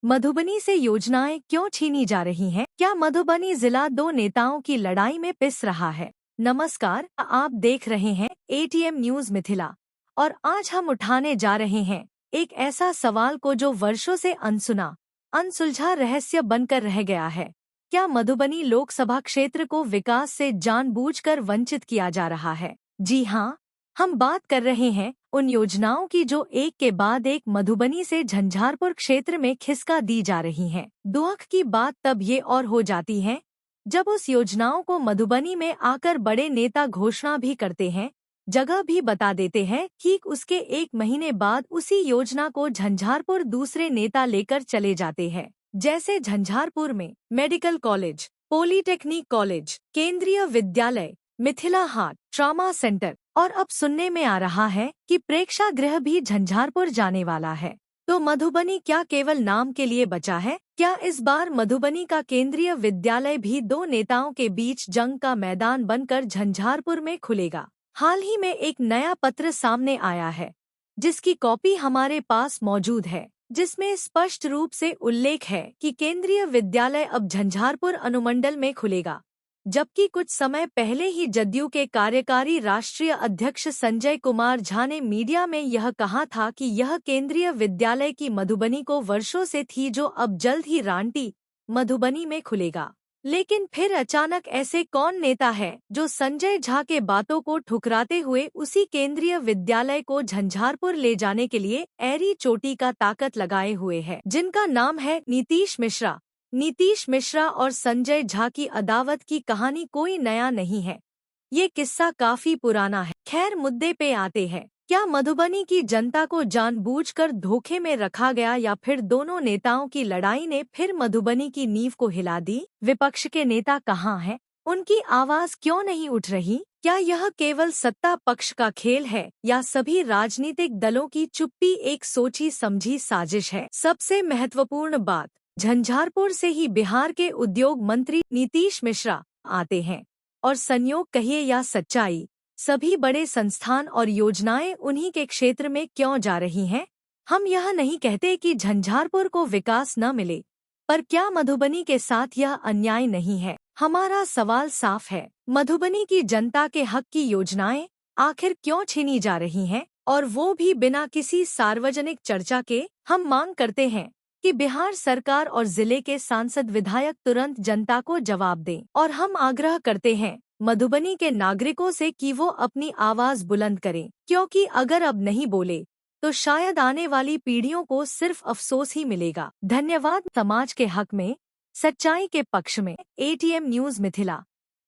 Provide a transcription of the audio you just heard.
मधुबनी से योजनाएं क्यों छीनी जा रही हैं? क्या मधुबनी जिला दो नेताओं की लड़ाई में पिस रहा है? नमस्कार, आप देख रहे हैं एटीएम न्यूज मिथिला और आज हम उठाने जा रहे हैं एक ऐसा सवाल को जो वर्षों से अनसुना, अनसुलझा रहस्य बनकर रह गया है। क्या मधुबनी लोकसभा क्षेत्र को विकास से जानबूझकर वंचित किया जा रहा है? जी हाँ, हम बात कर रहे हैं उन योजनाओं की जो एक के बाद एक मधुबनी से झंझारपुर क्षेत्र में खिसका दी जा रही हैं। दुख की बात तब ये और हो जाती है जब उस योजनाओं को मधुबनी में आकर बड़े नेता घोषणा भी करते हैं, जगह भी बता देते हैं। ठीक उसके एक महीने बाद उसी योजना को झंझारपुर दूसरे नेता लेकर चले जाते हैं। जैसे झंझारपुर में मेडिकल कॉलेज, पॉलिटेक्निक कॉलेज, केंद्रीय विद्यालय, मिथिला हाट, ट्रॉमा सेंटर और अब सुनने में आ रहा है कि प्रेक्षागृह भी झंझारपुर जाने वाला है। तो मधुबनी क्या केवल नाम के लिए बचा है? क्या इस बार मधुबनी का केंद्रीय विद्यालय भी दो नेताओं के बीच जंग का मैदान बनकर झंझारपुर में खुलेगा? हाल ही में एक नया पत्र सामने आया है जिसकी कॉपी हमारे पास मौजूद है, जिसमें स्पष्ट रूप से उल्लेख है कि केंद्रीय विद्यालय अब झंझारपुर अनुमंडल में खुलेगा। जबकि कुछ समय पहले ही जदयू के कार्यकारी राष्ट्रीय अध्यक्ष संजय कुमार झा ने मीडिया में यह कहा था कि यह केंद्रीय विद्यालय की मधुबनी को वर्षों से थी जो अब जल्द ही रांटी मधुबनी में खुलेगा। लेकिन फिर अचानक ऐसे कौन नेता है जो संजय झा के बातों को ठुकराते हुए उसी केंद्रीय विद्यालय को झंझारपुर ले जाने के लिए एड़ी चोटी का ताकत लगाए हुए है, जिनका नाम है नीतीश मिश्रा। नीतीश मिश्रा और संजय झा की अदावत की कहानी कोई नया नहीं है, ये किस्सा काफी पुराना है। खैर, मुद्दे पे आते हैं। क्या मधुबनी की जनता को जानबूझकर धोखे में रखा गया या फिर दोनों नेताओं की लड़ाई ने फिर मधुबनी की नींव को हिला दी? विपक्ष के नेता कहाँ हैं? उनकी आवाज क्यों नहीं उठ रही? क्या यह केवल सत्ता पक्ष का खेल है या सभी राजनीतिक दलों की चुप्पी एक सोची समझी साजिश है? सबसे महत्वपूर्ण बात, झंझारपुर से ही बिहार के उद्योग मंत्री नीतीश मिश्रा आते हैं और संयोग कहिए या सच्चाई, सभी बड़े संस्थान और योजनाएं उन्हीं के क्षेत्र में क्यों जा रही हैं? हम यह नहीं कहते कि झंझारपुर को विकास न मिले, पर क्या मधुबनी के साथ यह अन्याय नहीं है? हमारा सवाल साफ है, मधुबनी की जनता के हक की योजनाएं आखिर क्यों छीनी जा रही हैं, और वो भी बिना किसी सार्वजनिक चर्चा के? हम मांग करते हैं कि बिहार सरकार और जिले के सांसद विधायक तुरंत जनता को जवाब दें, और हम आग्रह करते हैं मधुबनी के नागरिकों से कि वो अपनी आवाज बुलंद करें, क्योंकि अगर अब नहीं बोले तो शायद आने वाली पीढ़ियों को सिर्फ अफसोस ही मिलेगा। धन्यवाद। समाज के हक में, सच्चाई के पक्ष में, एटीएम न्यूज मिथिला।